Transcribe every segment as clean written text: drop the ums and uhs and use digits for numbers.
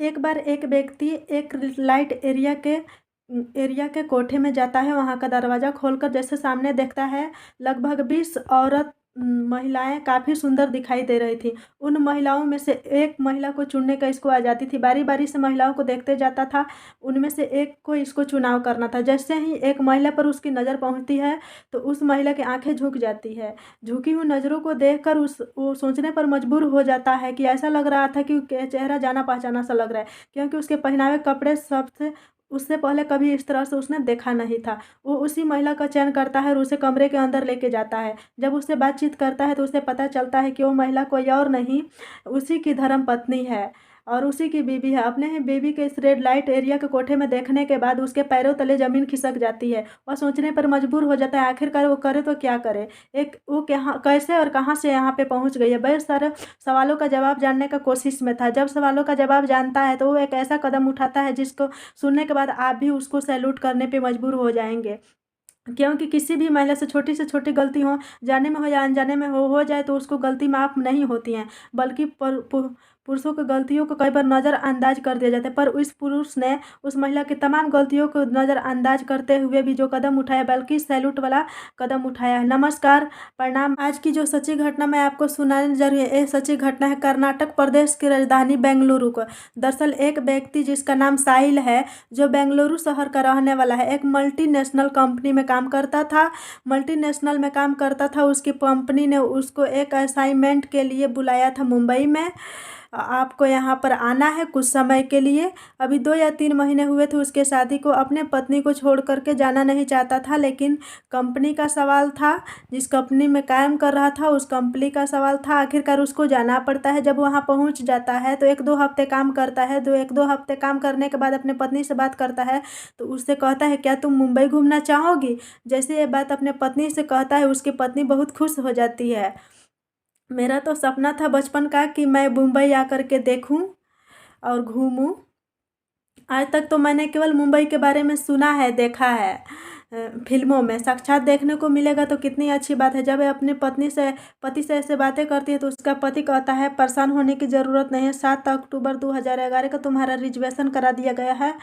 एक बार एक व्यक्ति एक लाइट एरिया के कोठे में जाता है। वहाँ का दरवाज़ा खोलकर जैसे सामने देखता है, लगभग 20 औरत महिलाएं काफ़ी सुंदर दिखाई दे रही थी। उन महिलाओं में से एक महिला को चुनने का इसको आ जाती थी। बारी बारी से महिलाओं को देखते जाता था। उनमें से एक को इसको चुनाव करना था। जैसे ही एक महिला पर उसकी नज़र पहुंचती है तो उस महिला की आंखें झुक जाती है। झुकी हुई नज़रों को देखकर वो सोचने पर मजबूर हो जाता है कि ऐसा लग रहा था कि चेहरा जाना पहचाना सा लग रहा है, क्योंकि उसके पहनावे कपड़े सबसे उससे पहले कभी इस तरह से उसने देखा नहीं था। वो उसी महिला का चयन करता है और उसे कमरे के अंदर लेके जाता है। जब उससे बातचीत करता है तो उसे पता चलता है कि वो महिला कोई और नहीं, उसी की धर्म पत्नी है और उसी की बीवी है। अपने ही बीवी के इस रेड लाइट एरिया के कोठे में देखने के बाद उसके पैरों तले जमीन खिसक जाती है। वह सोचने पर मजबूर हो जाता है आखिरकार वो करे तो क्या करे। एक वो क्या कैसे और कहाँ से यहाँ पे पहुँच गई है। बहुत सारे सवालों का जवाब जानने का कोशिश में था। जब सवालों का जवाब जानता है तो वो एक ऐसा कदम उठाता है जिसको सुनने के बाद आप भी उसको सैल्यूट करने पे मजबूर हो जाएंगे, क्योंकि किसी भी महिला से छोटी गलती हो, जाने में हो या अनजाने में हो जाए तो उसको गलती माफ़ नहीं होती हैं, बल्कि पुरुषों की गलतियों को कई बार नज़रअंदाज कर दिया जाता है। पर उस पुरुष ने उस महिला की तमाम गलतियों को नज़रअंदाज करते हुए भी जो कदम उठाया, बल्कि सैल्यूट वाला कदम उठाया है। नमस्कार, प्रणाम। आज की जो सच्ची घटना मैं आपको सुनाने जा रही है, ये सच्ची घटना है कर्नाटक प्रदेश की राजधानी बेंगलुरु को। दरअसल एक व्यक्ति जिसका नाम साहिल है, जो बेंगलुरु शहर का रहने वाला है, एक मल्टीनेशनल कंपनी में काम करता था। उसकी कंपनी ने उसको एक असाइनमेंट के लिए बुलाया था मुंबई में। आपको यहाँ पर आना है कुछ समय के लिए। अभी 2 या 3 महीने हुए थे उसके शादी को। अपने पत्नी को छोड़ करके जाना नहीं चाहता था, लेकिन कंपनी का सवाल था, जिस कंपनी में काम कर रहा था उस कंपनी का सवाल था, आखिरकार उसको जाना पड़ता है। जब वहाँ पहुँच जाता है तो 1-2 हफ्ते काम करता है। 1-2 हफ्ते काम करने के बाद अपने पत्नी से बात करता है तो उससे कहता है, क्या तुम मुंबई घूमना चाहोगी? जैसे ये बात अपने पत्नी से कहता है, उसकी पत्नी बहुत खुश हो जाती है। मेरा तो सपना था बचपन का कि मैं मुंबई आकर के देखूं और घूमूं। आज तक तो मैंने केवल मुंबई के बारे में सुना है, देखा है फिल्मों में। साक्षात देखने को मिलेगा तो कितनी अच्छी बात है। जब वह अपनी पति से ऐसे बातें करती है तो उसका पति कहता है, परेशान होने की ज़रूरत नहीं है, 7 अक्टूबर 2011 का तुम्हारा रिजर्वेशन करा दिया गया है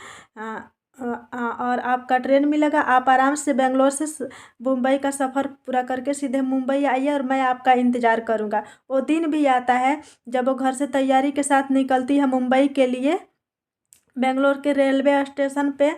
और आपका ट्रेन मिलेगा। आप आराम से बेंगलोर से मुंबई का सफ़र पूरा करके सीधे मुंबई आइए और मैं आपका इंतज़ार करूँगा। वो दिन भी आता है जब वो घर से तैयारी के साथ निकलती है मुंबई के लिए, बेंगलोर के रेलवे स्टेशन पे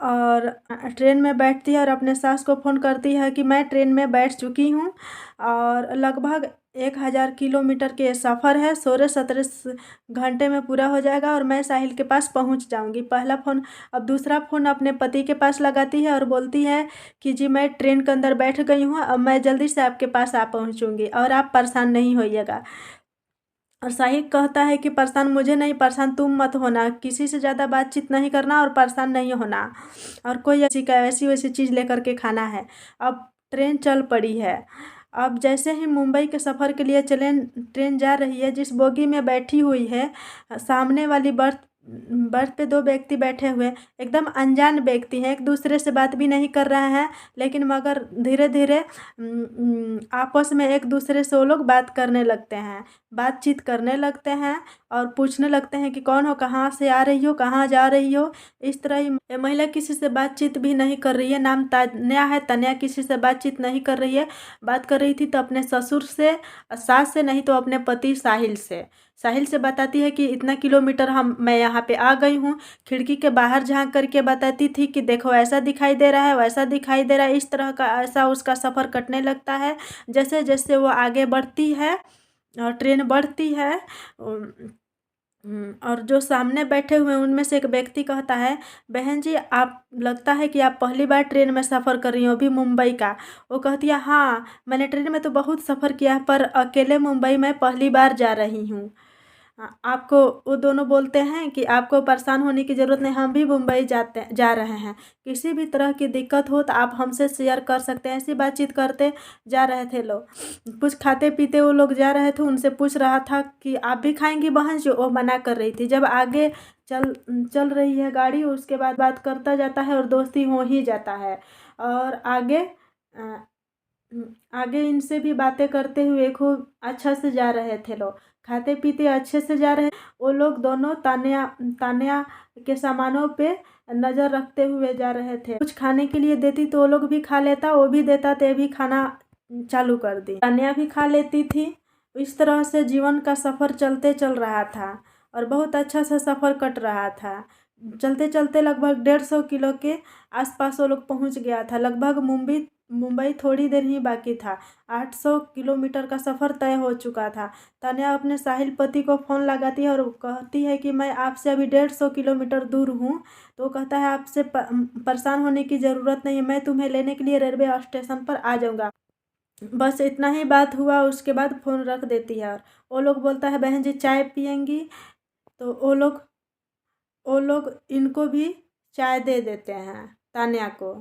और ट्रेन में बैठती है और अपने सास को फ़ोन करती है कि मैं ट्रेन में बैठ चुकी हूँ और लगभग 1000 किलोमीटर के सफ़र है, 16-17 घंटे में पूरा हो जाएगा और मैं साहिल के पास पहुँच जाऊँगी। पहला फ़ोन। अब दूसरा फ़ोन अपने पति के पास लगाती है और बोलती है कि जी मैं ट्रेन के अंदर बैठ गई हूँ, अब मैं जल्दी से आपके पास आ पहुँचूँगी और आप परेशान नहीं होइएगा। और साहिल कहता है कि परेशान मुझे नहीं, परेशान तुम मत होना, किसी से ज़्यादा बातचीत नहीं करना और परेशान नहीं होना और कोई ऐसी वैसी चीज़ लेकर के खाना है। अब ट्रेन चल पड़ी है। अब जैसे ही मुंबई के सफ़र के लिए ट्रेन जा रही है, जिस बोगी में बैठी हुई है, सामने वाली बर्थ बर्थ पे 2 व्यक्ति बैठे हुए, एकदम अनजान व्यक्ति हैं, एक दूसरे से बात भी नहीं कर रहे हैं, लेकिन मगर धीरे धीरे आपस में एक दूसरे से वो लोग बात करने लगते हैं, बातचीत करने लगते हैं और पूछने लगते हैं कि कौन हो, कहाँ से आ रही हो, कहाँ जा रही हो। इस तरह ही ये महिला किसी से बातचीत भी नहीं कर रही है। नाम तान्या है। तन्या किसी से बातचीत नहीं कर रही है। बात कर रही थी तो अपने ससुर से, सास से, नहीं तो अपने पति साहिल से बताती है कि इतना किलोमीटर मैं यहाँ पे आ गई हूँ। खिड़की के बाहर झांक करके बताती थी कि देखो ऐसा दिखाई दे रहा है, वैसा दिखाई दे रहा है। इस तरह का ऐसा उसका सफ़र कटने लगता है। जैसे जैसे वो आगे बढ़ती है और ट्रेन बढ़ती है और जो सामने बैठे हुए हैं उनमें से एक व्यक्ति कहता है, बहन जी आप लगता है कि आप पहली बार ट्रेन में सफ़र कर रही हो, अभी मुंबई का। वो कहती है, हाँ मैंने ट्रेन में तो बहुत सफ़र किया है पर अकेले मुंबई में पहली बार जा रही हूँ। आपको, वो दोनों बोलते हैं कि आपको परेशान होने की ज़रूरत नहीं, हम भी मुंबई जा रहे हैं। किसी भी तरह की दिक्कत हो तो आप हमसे शेयर कर सकते हैं। ऐसी बातचीत करते जा रहे थे लोग। कुछ खाते पीते वो लोग जा रहे थे। उनसे पूछ रहा था कि आप भी खाएंगी बहन जी? वो मना कर रही थी। जब आगे चल रही है गाड़ी, उसके बाद बात करता जाता है और दोस्ती हो ही जाता है और आगे इनसे भी बातें करते हुए खूब अच्छा से जा रहे थे लोग। खाते पीते अच्छे से जा रहे। वो लोग दोनों तान्या तान्या के सामानों पे नज़र रखते हुए जा रहे थे। कुछ खाने के लिए देती तो वो लोग भी खा लेता, वो भी देता तो भी खाना चालू कर दी, तान्या भी खा लेती थी। इस तरह से जीवन का सफ़र चलते चल रहा था और बहुत अच्छा सा सफ़र कट रहा था। चलते चलते लगभग 150 किलो के आसपास वो लोग पहुंच गया था। लगभग मुंबई मुंबई थोड़ी देर ही बाकी था। 800 किलोमीटर का सफ़र तय हो चुका था। तान्या अपने साहिल पति को फ़ोन लगाती है और कहती है कि मैं आपसे अभी 150 किलोमीटर दूर हूँ। तो कहता है आपसे परेशान होने की ज़रूरत नहीं है, मैं तुम्हें लेने के लिए रेलवे स्टेशन पर आ जाऊँगा। बस इतना ही बात हुआ, उसके बाद फ़ोन रख देती है। और वो लोग बोलता है बहन जी चाय पियेंगी, तो वो लोग इनको भी चाय दे देते हैं तान्या को,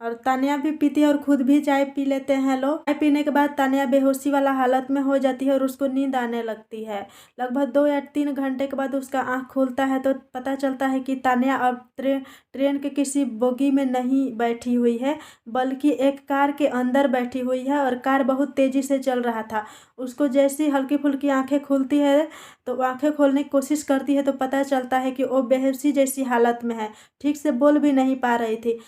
और तान्या भी पीती है और खुद भी चाय पी लेते हैं लोग। चाय पीने के बाद तान्या बेहोशी वाला हालत में हो जाती है और उसको नींद आने लगती है। लगभग 2 या 3 घंटे के बाद उसका आँख खुलता है तो पता चलता है कि तान्या अब ट्रेन के किसी बोगी में नहीं बैठी हुई है, बल्कि एक कार के अंदर बैठी हुई है और कार बहुत तेज़ी से चल रहा था। उसको जैसी हल्की फुल्की आँखें खुलती है तो आँखें खोलने की कोशिश करती है तो पता चलता है कि वो बेहोशी जैसी हालत में है, ठीक से बोल भी नहीं पा रही थी।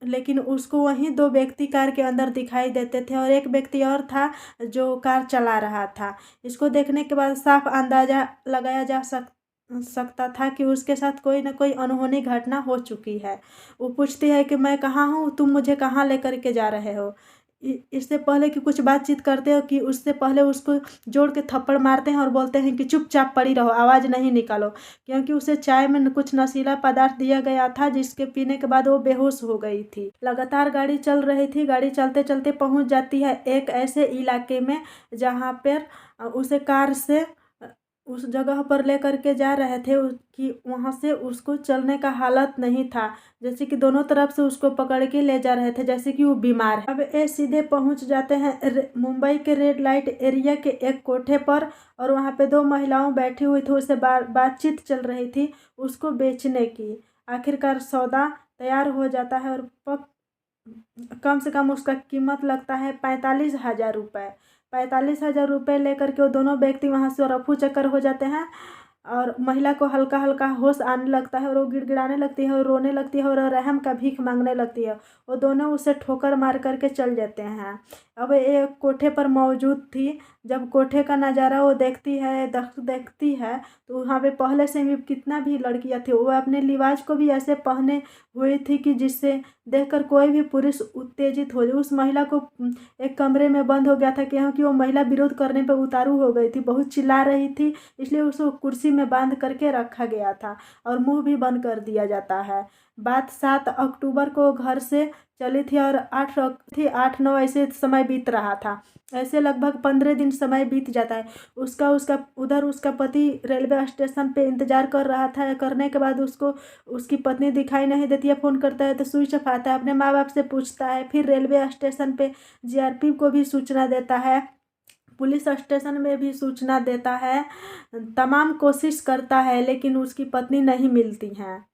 लेकिन उसको वहीं 2 व्यक्ति कार के अंदर दिखाई देते थे और एक व्यक्ति और था जो कार चला रहा था। इसको देखने के बाद साफ अंदाज़ा लगाया जा सकता था कि उसके साथ कोई ना कोई अनहोनी घटना हो चुकी है। वो पूछती है कि मैं कहाँ हूँ, तुम मुझे कहाँ लेकर के जा रहे हो। इससे पहले कि कुछ बातचीत करते हो कि उससे पहले उसको जोड़ के थप्पड़ मारते हैं और बोलते हैं कि चुपचाप पड़ी रहो, आवाज़ नहीं निकालो, क्योंकि उसे चाय में कुछ नशीला पदार्थ दिया गया था जिसके पीने के बाद वो बेहोश हो गई थी। लगातार गाड़ी चल रही थी। गाड़ी चलते चलते पहुंच जाती है एक ऐसे इलाके में जहाँ पर उसे कार से उस जगह पर लेकर के जा रहे थे कि वहाँ से उसको चलने का हालत नहीं था, जैसे कि दोनों तरफ से उसको पकड़ के ले जा रहे थे जैसे कि वो बीमार है। अब ये सीधे पहुँच जाते हैं मुंबई के रेड लाइट एरिया के एक कोठे पर, और वहाँ पे 2 महिलाओं बैठी हुई थी। उससे बातचीत चल रही थी उसको बेचने की। आखिरकार सौदा तैयार हो जाता है और कम से कम उसका कीमत लगता है 45,000 रुपये। 45,000 रुपये लेकर के वो दोनों व्यक्ति वहाँ से रफू चक्कर हो जाते हैं और महिला को हल्का हल्का होश आने लगता है और वो गिड़गिड़ाने लगती है और रोने लगती है और रहम का भीख मांगने लगती है। वो दोनों उसे ठोकर मार करके चल जाते हैं। अब ये कोठे पर मौजूद थी। जब कोठे का नज़ारा वो देखती है तो वहाँ पे पहले से भी कितना भी लड़कियाँ थी, वो अपने लिबास को भी ऐसे पहने हुई थी कि जिससे देखकर कोई भी पुरुष उत्तेजित हो जाए। उस महिला को एक कमरे में बंद हो गया था क्योंकि वो महिला विरोध करने पर उतारू हो गई थी, बहुत चिल्ला रही थी, इसलिए उसको कुर्सी में बांध करके रखा गया था और मुंह भी बंद कर दिया जाता है। बात 7 अक्टूबर को घर से चली थी और 8-9 ऐसे समय बीत रहा था। ऐसे लगभग 15 दिन समय बीत जाता है। उसका पति रेलवे स्टेशन पे इंतज़ार कर रहा था। करने के बाद उसकी पत्नी दिखाई नहीं देती है। फ़ोन करता है तो स्विच ऑफ आता है। अपने माँ बाप से पूछता है, फिर रेलवे स्टेशन पे जीआरपी को भी सूचना देता है, पुलिस स्टेशन में भी सूचना देता है, तमाम कोशिश करता है, लेकिन उसकी पत्नी नहीं मिलती हैं।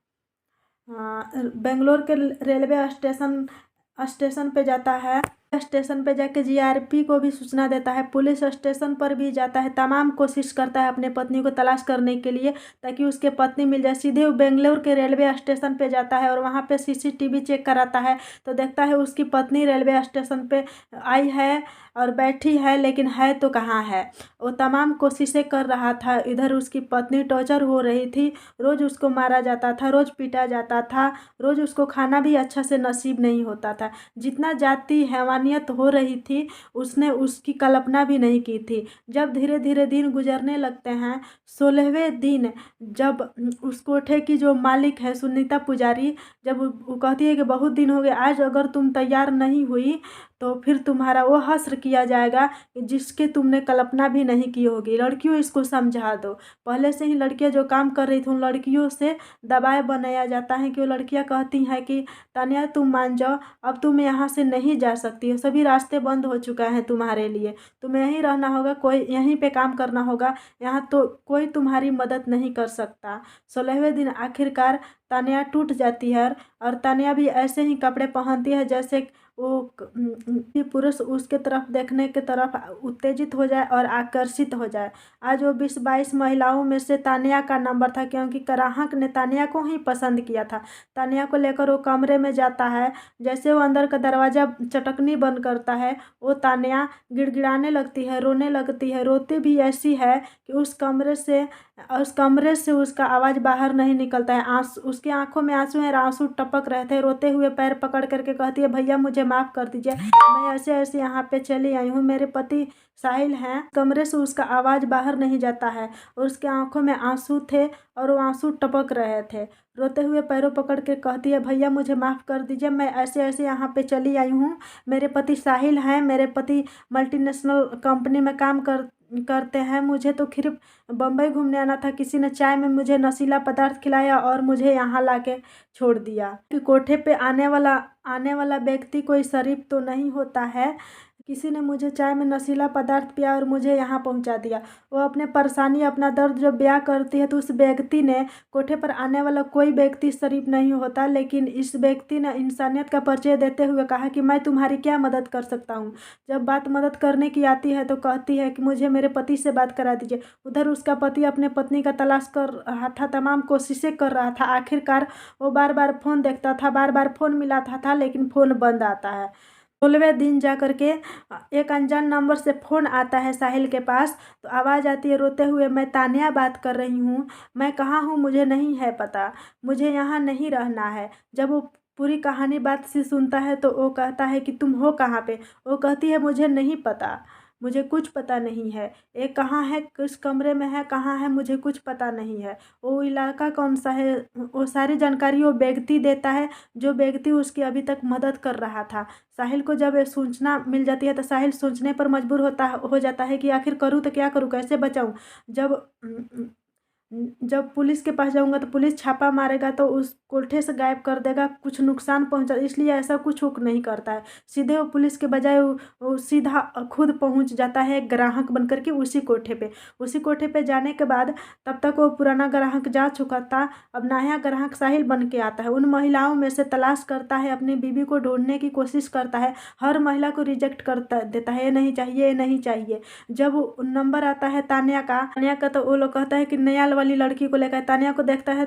बेंगलोर के रेलवे स्टेशन पे जाता है। स्टेशन पे जाके जीआरपी को भी सूचना देता है, पुलिस स्टेशन पर भी जाता है, तमाम कोशिश करता है अपने पत्नी को तलाश करने के लिए ताकि उसके पत्नी मिल जाए। सीधे वो बेंगलोर के रेलवे स्टेशन पे जाता है और वहाँ पे सीसीटीवी चेक कराता है तो देखता है उसकी पत्नी रेलवे स्टेशन पे आई है और बैठी है, लेकिन है तो कहाँ है। वो तमाम कोशिशें कर रहा था। इधर उसकी पत्नी टॉर्चर हो रही थी, रोज़ उसको मारा जाता था, रोज़ पीटा जाता था, रोज़ उसको खाना भी अच्छा से नसीब नहीं होता था। जितना जाति हैवानियत हो रही थी उसने उसकी कल्पना भी नहीं की थी। जब धीरे धीरे दिन गुजरने लगते हैं, 16वें दिन जब उस कोठे की जो मालिक है सुनीता पुजारी, जब वो कहती है कि बहुत दिन हो गए, आज अगर तुम तैयार नहीं हुई तो फिर तुम्हारा वो हश्र किया जाएगा जिसके तुमने कल्पना भी नहीं की होगी। लड़कियों इसको समझा दो। पहले से ही लड़कियां जो काम कर रही थी उन लड़कियों से दबाव बनाया जाता है कि वो लड़कियां कहती हैं कि तान्या तुम मान जाओ, अब तुम यहाँ से नहीं जा सकती हो, सभी रास्ते बंद हो चुका है तुम्हारे लिए, तुम्हें यहीं रहना होगा, कोई यहीं पे काम करना होगा, यहाँ तो कोई तुम्हारी मदद नहीं कर सकता। 16वें दिन आखिरकार तानिया टूट जाती है और तानिया भी ऐसे ही कपड़े पहनती है जैसे वो कि पुरुष उसके तरफ देखने के तरफ उत्तेजित हो जाए और आकर्षित हो जाए। आज वो 20-22 महिलाओं में से तानिया का नंबर था, क्योंकि ग्राहक ने तानिया को ही पसंद किया था। तानिया को लेकर वो कमरे में जाता है, जैसे वो अंदर का दरवाज़ा चटकनी बंद करता है वो तानिया गिड़गिड़ाने लगती है, रोने लगती है। रोती भी ऐसी है कि उस कमरे से उसका आवाज़ बाहर नहीं निकलता है। आंसू, उसकी आंखों में आंसू है, आंसू टपक रहे थे। रोते हुए पैर पकड़ करके कहती है, भैया मुझे माफ़ कर दीजिए, मैं ऐसे ऐसे यहाँ पे चली आई हूँ, मेरे पति साहिल हैं। कमरे से उसका आवाज़ बाहर नहीं जाता है और उसके आंखों में आंसू थे और वो आंसू टपक रहे थे। रोते हुए पैरों पकड़ के कहती है, भैया मुझे माफ़ कर दीजिए, मैं ऐसे ऐसे यहाँ पे चली आई हूँ, मेरे पति साहिल हैं, मेरे पति मल्टीनेशनल कंपनी में काम करते हैं, मुझे तो सिर्फ बम्बई घूमने आना था, किसी ने चाय में मुझे नशीला पदार्थ खिलाया और मुझे यहाँ लाके छोड़ दिया। कि कोठे पे आने वाला व्यक्ति कोई शरीफ तो नहीं होता है, किसी ने मुझे चाय में नशीला पदार्थ पिया और मुझे यहाँ पहुँचा दिया। वो अपने परेशानी, अपना दर्द जब बयां करती है तो उस व्यक्ति ने, कोठे पर आने वाला कोई व्यक्ति शरीफ नहीं होता, लेकिन इस व्यक्ति ने इंसानियत का परिचय देते हुए कहा कि मैं तुम्हारी क्या मदद कर सकता हूँ। जब बात मदद करने की आती है तो कहती है कि मुझे मेरे पति से बात करा दीजिए। उधर उसका पति अपने पत्नी का तलाश कर रहा था, तमाम कोशिशें कर रहा था। आखिरकार वो बार बार फ़ोन देखता था, बार बार फ़ोन मिलाता था, लेकिन फ़ोन बंद आता है। 16वें दिन जा कर के एक अनजान नंबर से फ़ोन आता है साहिल के पास, तो आवाज़ आती है रोते हुए, मैं तानिया बात कर रही हूँ, मैं कहाँ हूँ मुझे नहीं है पता, मुझे यहाँ नहीं रहना है। जब वो पूरी कहानी बात से सुनता है तो वो कहता है कि तुम हो कहाँ पे। वो कहती है, मुझे नहीं पता, मुझे कुछ पता नहीं है, ये कहाँ है, किस कमरे में है, कहाँ है, मुझे कुछ पता नहीं है, वो इलाका कौन सा है, वो सारी जानकारी वो व्यक्ति देता है जो व्यक्ति उसकी अभी तक मदद कर रहा था। साहिल को जब ये सूचना मिल जाती है तो साहिल सोचने पर मजबूर हो जाता है कि आखिर करूँ तो क्या करूँ, कैसे बचाऊँ। जब पुलिस के पास जाऊंगा तो पुलिस छापा मारेगा तो उस कोठे से गायब कर देगा, कुछ नुकसान पहुंचा, इसलिए ऐसा कुछ हुक नहीं करता है। सीधे वो पुलिस के बजाय वो सीधा खुद पहुंच जाता है ग्राहक बनकर के उसी कोठे पे जाने के बाद, तब तक वो पुराना ग्राहक जा चुका था, अब नया ग्राहक साहिल बन के आता है। उन महिलाओं में से तलाश करता है, अपनी बीवी को ढूंढने की कोशिश करता है, हर महिला को रिजेक्ट कर देता है, ये नहीं चाहिए, ये नहीं चाहिए। जब नंबर आता है तानिया का तो वो लोग कहता है कि नया वाली लड़की को लेकर। तानिया को देखता है,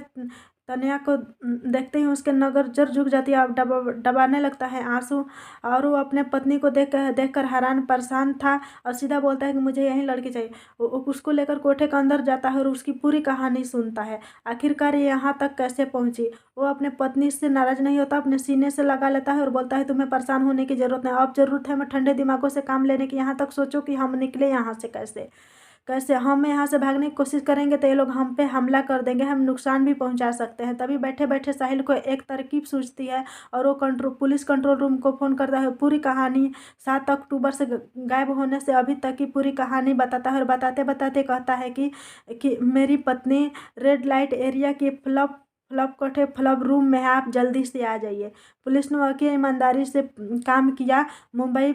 तानिया को देखते ही उसके नज़र झुक जाती है, दबाने लगता है आंसू, और वो अपने पत्नी को देखकर हैरान परेशान था और सीधा बोलता है कि मुझे यही लड़की चाहिए। वो उसको लेकर कोठे के अंदर जाता है और उसकी पूरी कहानी सुनता है, आखिरकार ये यहाँ तक कैसे पहुँची। वो अपने पत्नी से नाराज़ नहीं होता, अपने सीने से लगा लेता है और बोलता है, तुम्हें परेशान होने की ज़रूरत नहीं, अब ज़रूरत है मैं ठंडे दिमागों से काम लेने की। यहाँ तक सोचो कि हम निकले यहाँ से कैसे हम यहाँ से भागने की कोशिश करेंगे तो ये लोग हम पे हमला कर देंगे, हम नुकसान भी पहुँचा सकते हैं। तभी बैठे बैठे साहिल को एक तरकीब सूझती है और वो पुलिस कंट्रोल रूम को फ़ोन करता है। पूरी कहानी 7 अक्टूबर से गायब होने से अभी तक की पूरी कहानी बताता है और बताते बताते कहता है कि मेरी पत्नी रेड लाइट एरिया की फ्लब रूम में है, आप जल्दी से आ जाइए। पुलिस ने वाकई ईमानदारी से काम किया। मुंबई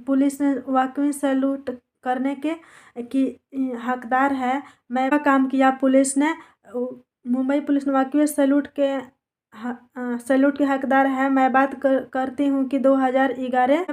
पुलिस ने वाकई सैल्यूट करने के कि हकदार है। मैं काम किया पुलिस ने, मुंबई पुलिस ने वाकई सैल्यूट के हकदार है। मैं बात करती हूँ कि 2011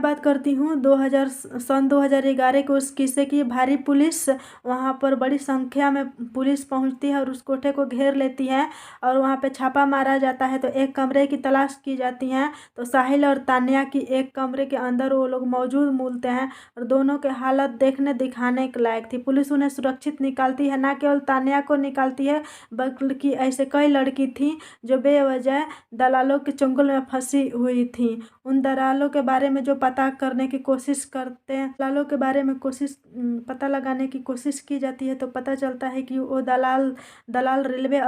के उस किस्से की। भारी पुलिस, वहाँ पर बड़ी संख्या में पुलिस पहुँचती है और उस कोठे को घेर लेती है और वहाँ पे छापा मारा जाता है। तो एक कमरे की तलाश की जाती है तो साहिल और तान्या की एक कमरे के अंदर वो लोग मौजूद मिलते हैं और दोनों के हालत दिखाने के लायक थी। पुलिस उन्हें सुरक्षित निकालती है, ना केवल तान्या को निकालती है बल्कि ऐसे कई लड़की थी जो बेवजह दलालों के चंगुल में फंसी हुई थी। उन दलालों के बारे में जो पता करने की कोशिश करते हैं, दलालों के बारे में पता लगाने की कोशिश की जाती है तो पता चलता है कि वो दलाल रेलवे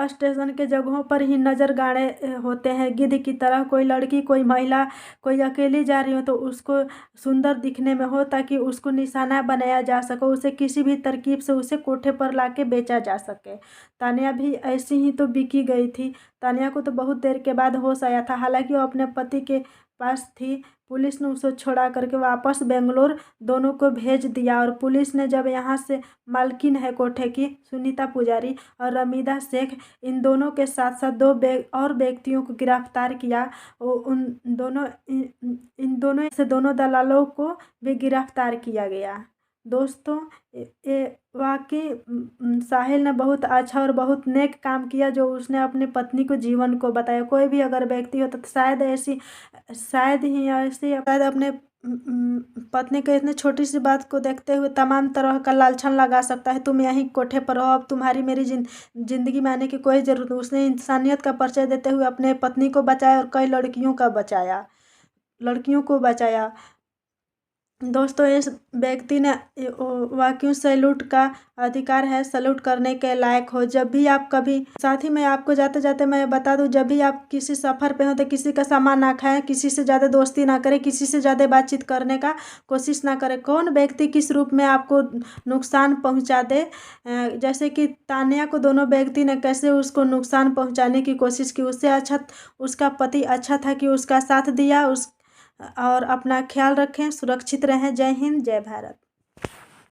स्टेशन के जगहों पर ही नजर गाड़े होते हैं। गिद्ध की तरह कोई लड़की, कोई महिला, कोई अकेली जा रही हो तो उसको सुंदर दिखने में हो ताकि उसको निशाना बनाया जा सके, उसे किसी भी तरकीब से उसे कोठे पर लाके बेचा जा सके। तानिया भी ऐसी ही तो बिकी गई थी। तानिया को तो बहुत देर के बाद होश आया था। हालांकि वो अपने पति के पास थी। पुलिस ने उसे छोड़ा करके वापस बेंगलोर दोनों को भेज दिया। और पुलिस ने जब यहाँ से मालकिन है कोठे की सुनीता पुजारी और रमीदा शेख, इन दोनों के साथ साथ और व्यक्तियों को गिरफ्तार किया। उन दोनों इन दोनों से दोनों दलालों को भी गिरफ्तार किया गया। दोस्तों, ये वाकई साहिल ने बहुत अच्छा और बहुत नेक काम किया, जो उसने अपनी पत्नी को जीवन को बताया। कोई भी अगर व्यक्ति होता तो शायद अपने पत्नी के इतने छोटी सी बात को देखते हुए तमाम तरह का लांछन लगा सकता है। तुम यहीं कोठे पर हो, अब तुम्हारी मेरी जिंदगी में आने की कोई ज़रूरत नहीं। उसने इंसानियत का परिचय देते हुए अपने पत्नी को बचाया और कई लड़कियों को बचाया। दोस्तों, इस व्यक्ति ने वाकई सैल्यूट का अधिकार है, सैल्यूट करने के लायक हो। जब भी आप कभी, साथ ही मैं आपको जाते जाते मैं बता दूं, जब भी आप किसी सफ़र पे हो तो किसी का सामान ना खाएं, किसी से ज़्यादा दोस्ती ना करें, किसी से ज़्यादा बातचीत करने का कोशिश ना करें। कौन व्यक्ति किस रूप में आपको नुकसान पहुंचा दे, जैसे कि तान्या को दोनों व्यक्ति ने कैसे उसको नुकसान पहुंचाने की कोशिश की। उससे अच्छा उसका पति अच्छा था कि उसका साथ दिया। और अपना ख्याल रखें, सुरक्षित रहें। जय हिंद, जय भारत।